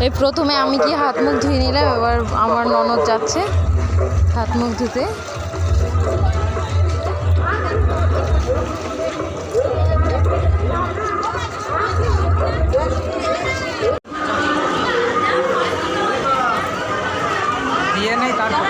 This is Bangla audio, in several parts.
এই প্রথমে আমি কি হাত মুখ ধুয়ে নিলাম, এবার আমার ননদ যাচ্ছে হাত মুখ ধুতে। দিয়ে নেই তারপর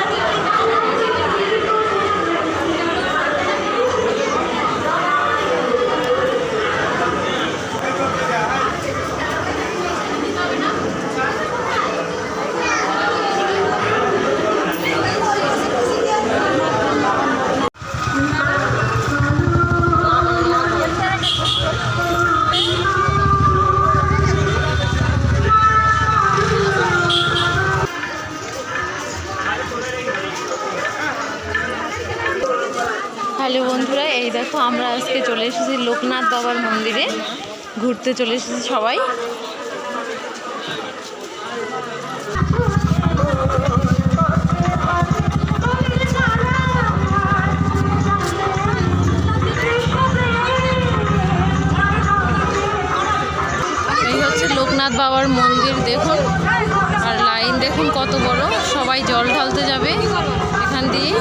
হ্যালো বন্ধুরা, এই দেখো আমরা আজকে চলে এসেছি লোকনাথ বাবার মন্দিরে ঘুরতে চলে এসেছি সবাই। এই হচ্ছে লোকনাথ বাবার মন্দির দেখুন, আর লাইন দেখুন কত বড়, সবাই জল ঢালতে যাবে এখান দিয়ে।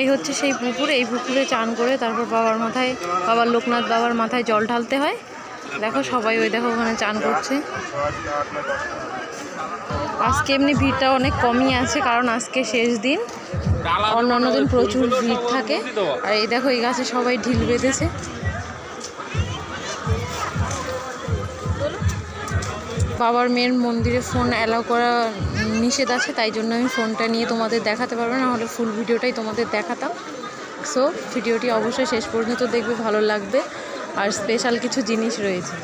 এই হচ্ছে সেই পুকুর, এই পুকুরে চান করে তারপর বাবার লোকনাথ বাবার মাথায় জল ঢালতে হয়। দেখো সবাই ওই দেখো ওখানে চান করছে। আজকে এমনি ভিড়টা অনেক কমই আছে, কারণ আজকে শেষ দিন, অন্যান্য দিন প্রচুর ভিড় থাকে। আর এই দেখো এই গাছে সবাই ঢিল বেঁধেছে। বাবার মেন মন্দিরে ফোন অ্যালাউ করা নিষেধ আছে, তাই জন্য আমি ফোনটা নিয়ে তোমাদের দেখাতে পারবো না, হলে ফুল ভিডিওটাই তোমাদের দেখাতাম। সো ভিডিওটি অবশ্যই শেষ পর্যন্ত দেখবে, ভালো লাগবে। আর স্পেশাল কিছু জিনিস রয়েছে।